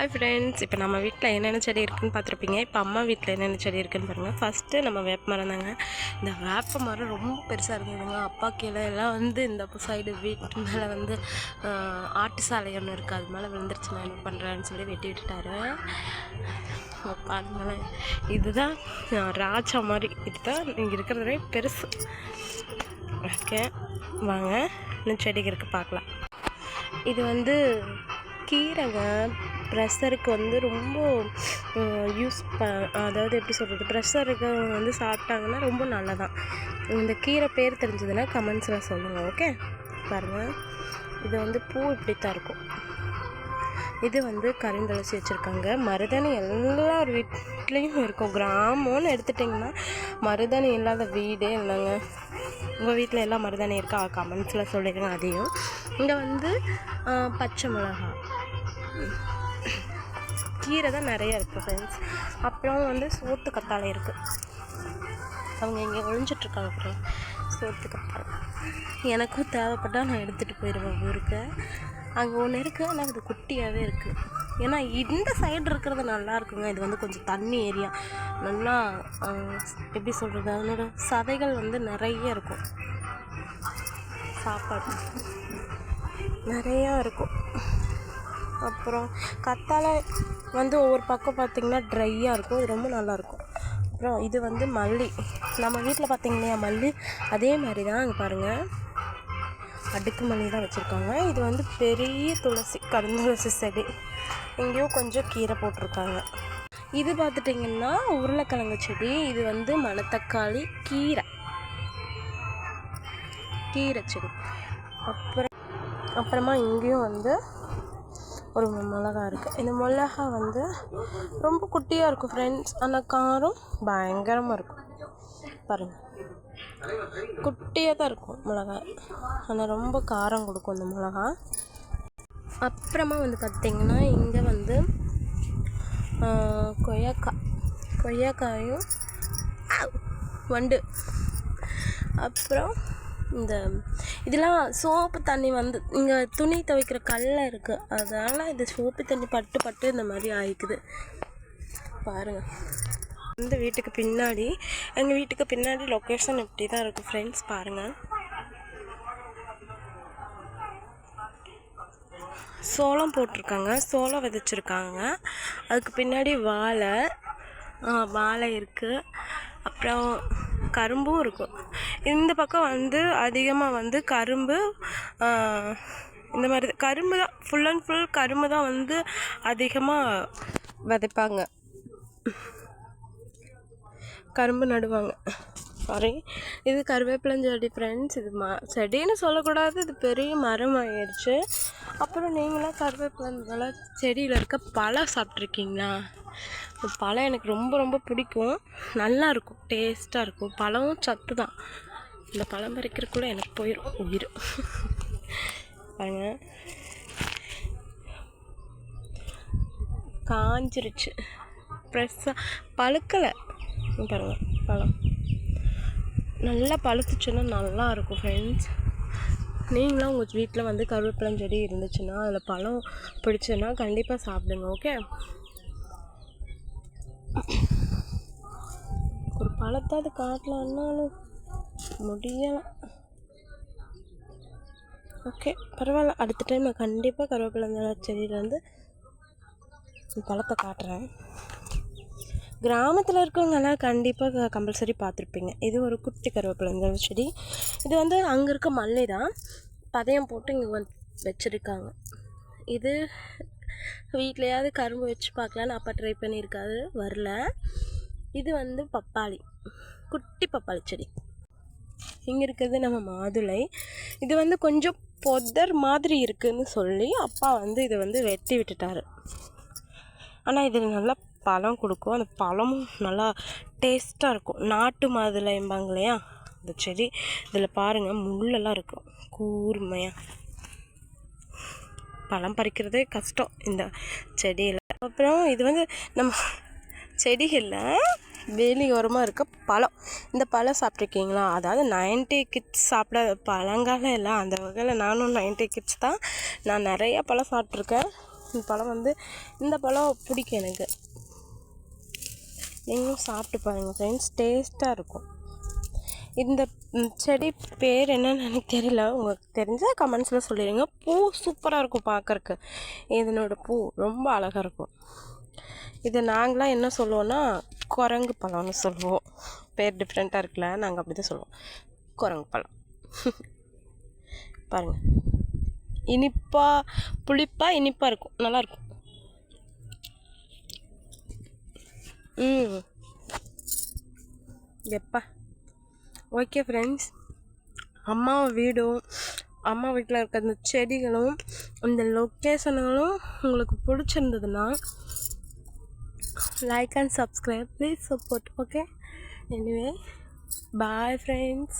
Hi friends, இப்போ நம்ம வீட்டில் என்னென்ன செடி இருக்குதுன்னு பார்த்துருப்பீங்க. இப்போ அம்மா வீட்டில் என்னென்ன செடி இருக்குதுன்னு பாருங்கள். ஃபஸ்ட்டு நம்ம வேப்ப மரம் தாங்க. இந்த வேப்ப மரம் ரொம்ப பெருசாக இருந்ததுங்க. அப்பா கீழே எல்லாம் வந்து இந்த சைடு வீட்டு மேலே வந்து ஆட்டு சாலை ஒன்று இருக்குது, அது மேலே விழுந்துருச்சு. நான் என்ன பண்ணுறேன்னு சொல்லி வெட்டி விட்டுட்டாரு. பாருங்களேன், இதுதான் ராஜா மாதிரி. இதுதான் இங்கே இருக்கிறதே பெருசு. ஓகே, வாங்க இன்னும் செடிக்கு இருக்குது பார்க்கலாம். இது வந்து கீரைங்க. ப்ரெஷருக்கு வந்து ரொம்ப அதாவது எப்படி சொல்கிறது, ப்ரெஷருக்கு வந்து சாப்பிட்டாங்கன்னா ரொம்ப நல்லதான். இந்த கீரை பேர் தெரிஞ்சதுன்னா கமெண்ட்ஸில் சொல்லுங்கள். ஓகே, பாருங்கள், இது வந்து பூ இப்படித்தான் இருக்கும். இது வந்து கருந்தளசி வச்சுருக்காங்க. மருதாணி எல்லார் வீட்லேயும் இருக்கும். கிராமம்னு எடுத்துட்டிங்கன்னா மருதாணி இல்லாத வீடே இல்லைங்க. உங்கள் வீட்டில் எல்லாம் மருதாணி இருக்கா? கமெண்ட்ஸில் சொல்லிடுங்க. அதையும் இங்கே வந்து பச்சை மிளகா, கீரை தான் நிறையா இருக்குது ஃப்ரெண்ட்ஸ். அப்புறம் வந்து சோத்து கத்தாழை இருக்குது. அவங்க இங்கே ஒழிஞ்சிட்ருக்காங்க. அப்புறம் சோத்து கத்தாழை எனக்கும் தேவைப்பட்டால் நான் எடுத்துகிட்டு போயிடுவேன் ஊருக்கு. அங்கே ஒன்று இருக்குது, ஆனால் அது குட்டியாகவே இருக்குது. ஏன்னா இந்த சைடு இருக்கிறது நல்லா இருக்குங்க. இது வந்து கொஞ்சம் தண்ணி ஏரியா, நல்லா எப்படி சொல்கிறது, அதனோட சதைகள் வந்து நிறைய இருக்கும். சாப்பாடு நிறையா இருக்கும். அப்புறம் கத்தாழை வந்து ஒவ்வொரு பக்கம் பார்த்திங்கன்னா ட்ரையாக இருக்கும். இது ரொம்ப நல்லாயிருக்கும். அப்புறம் இது வந்து மல்லி. நம்ம வீட்டில் பார்த்திங்க இல்லையா மல்லி, அதே மாதிரி தான். அங்கே பாருங்கள், அடுக்கு மல்லி தான் வச்சுருக்காங்க. இது வந்து பெரிய துளசி, கருந்துளசி செடி. இங்கேயும் கொஞ்சம் கீரை போட்டிருக்காங்க. இது பார்த்துட்டிங்கன்னா உருளைக்கிழங்கு செடி. இது வந்து மணத்தக்காளி கீரை செடி. அப்புறமா இங்கேயும் வந்து ஒரு மிளகா இருக்குது. இந்த மிளகா வந்து ரொம்ப குட்டியாக இருக்கும் ஃப்ரெண்ட்ஸ், ஆனால் காரம் பயங்கரமாக இருக்கும். பாருங்கள், குட்டியாக தான் இருக்கும் மிளகா, ஆனால் ரொம்ப காரம் கொடுக்கும் இந்த மிளகா. அப்புறமா வந்து பார்த்திங்கன்னா இங்கே வந்து கொய்யாக்காயும் வண்டு. அப்புறம் இதெல்லாம் சோப்பு தண்ணி வந்து இங்கே துணி துவைக்கிற கல்லை இருக்குது, அதனால் இது சோப்பு தண்ணி பட்டு இந்த மாதிரி ஆயிக்குது. பாருங்கள், இந்த வீட்டுக்கு பின்னாடி, எங்கள் வீட்டுக்கு பின்னாடி லொக்கேஷன் இப்படி தான் இருக்குது ஃப்ரெண்ட்ஸ். பாருங்கள், சோளம் போட்டிருக்காங்க, சோளம் விதைச்சிருக்காங்க. அதுக்கு பின்னாடி வாழை இருக்குது. அப்புறம் கரும்பும் இருக்கும். இந்த பக்கம் வந்து அதிகமாக வந்து கரும்பு, இந்த மாதிரி கரும்பு தான், ஃபுல் அண்ட் ஃபுல் கரும்பு தான் வந்து அதிகமாக விதைப்பாங்க, கரும்பு நடுவாங்க. சாரி, இது கருவேப்பிலஞ்செடி ஃப்ரெண்ட்ஸ். இது செடின்னு சொல்லக்கூடாது, இது பெரிய மரம் ஆயிடுச்சு. அப்புறம் நீங்களாம் கருவேப்பிலை செடியில் இருக்க பழம் சாப்பிட்ருக்கீங்களா? பழம் எனக்கு ரொம்ப ரொம்ப பிடிக்கும். நல்லாயிருக்கும், டேஸ்ட்டாக இருக்கும். பழமும் சத்து தான். இந்த பழம் பறிக்கிறதுக்குள்ள எனக்கு போயிடும் உயிர். பாருங்க, காஞ்சிருச்சு, ஃப்ரெஷ்ஷாக பழுக்கலை. பாருங்கள், பழம் நல்லா பழுத்துச்சுன்னா நல்லாயிருக்கும் ஃப்ரெண்ட்ஸ். நீங்களும் உங்கள் வீட்டில் வந்து கருவேப்பிலஞ்செடி இருந்துச்சுன்னா, அதில் பழம் பிடிச்சுன்னா கண்டிப்பாக சாப்பிடுங்க. ஓகே, ஒரு பழத்தாவது காட்டலான்னாலும் முடியலை. ஓகே, பரவாயில்ல, அடுத்த டைம் நான் கண்டிப்பாக கருவேப்பிலை செடியிலேருந்து பழத்தை காட்டுறேன். கிராமத்தில் இருக்கவங்கெல்லாம் கண்டிப்பாக கம்பல்சரி பார்த்துருப்பீங்க. இது ஒரு குட்டி கருவேப்பிலை செடி. இது வந்து அங்கே இருக்க மல்லி தான், பதையம் போட்டு இங்கே வந்து வச்சுருக்காங்க. இது வீட்லையாவது கரும்பு வச்சு பார்க்கலான்னு அப்பா ட்ரை பண்ணியிருக்காரு, வரல. இது வந்து பப்பாளி, குட்டி பப்பாளி செடி. இங்கே இருக்கிறது நம்ம மாதுளை. இது வந்து கொஞ்சம் பொதர் மாதிரி இருக்குதுன்னு சொல்லி அப்பா வந்து இதை வந்து வெட்டி விட்டுட்டாரு. ஆனால் இது நல்லா பழம் கொடுக்கும். அந்த பழமும் நல்லா டேஸ்ட்டாக இருக்கும். நாட்டு மாதுளைம்பாங்க இல்லையா, அந்த செடி. இதில் பாருங்கள், முள்ளெல்லாம் இருக்கும் கூர்மையாக. பழம் பறிக்கிறதே கஷ்டம் இந்த செடியில். அப்புறம் இது வந்து நம்ம செடிகளில் வேலியோரமாக இருக்க பழம். இந்த பழம் சாப்பிட்ருக்கீங்களா? அதாவது 90 கிட்ஸ் சாப்பிடாத பழங்காலம் எல்லாம், அந்த வகையில் நானும் 90 கிட்ஸ் தான். நான் நிறையா பழம் சாப்பிட்ருக்கேன். இந்த பழம் வந்து இந்த பழம் பிடிக்கும் எனக்கு. நீங்களும் சாப்பிட்டு பாருங்கள் ஃப்ரெண்ட்ஸ், டேஸ்ட்டாக இருக்கும். இந்த செடி பேர் என்னன்னு எனக்கு தெரியல, உங்களுக்கு தெரிஞ்சால் கமெண்ட்ஸில் சொல்லிடுங்க. பூ சூப்பராக இருக்கும் பார்க்குறக்கு. இதனோட பூ ரொம்ப அழகாக இருக்கும். இது நாங்களாம் என்ன சொல்லுவோன்னா குரங்கு பழம்னு சொல்லுவோம். பேர் டிஃப்ரெண்ட்டாக இருக்குல்ல, நாங்கள் அப்படி தான் சொல்லுவோம், குரங்கு பழம். பாருங்கள், புளிப்பாக இனிப்பாக இருக்கும், நல்லாயிருக்கும். எப்பா ஓகே ஃப்ரெண்ட்ஸ், அம்மா வீடும் அம்மா வீட்டில் இருக்க அந்த செடிகளும் இந்த லொக்கேஷனுங்களும் உங்களுக்கு பிடிச்சிருந்ததுன்னா like and subscribe, please support. Okay, anyway, bye friends.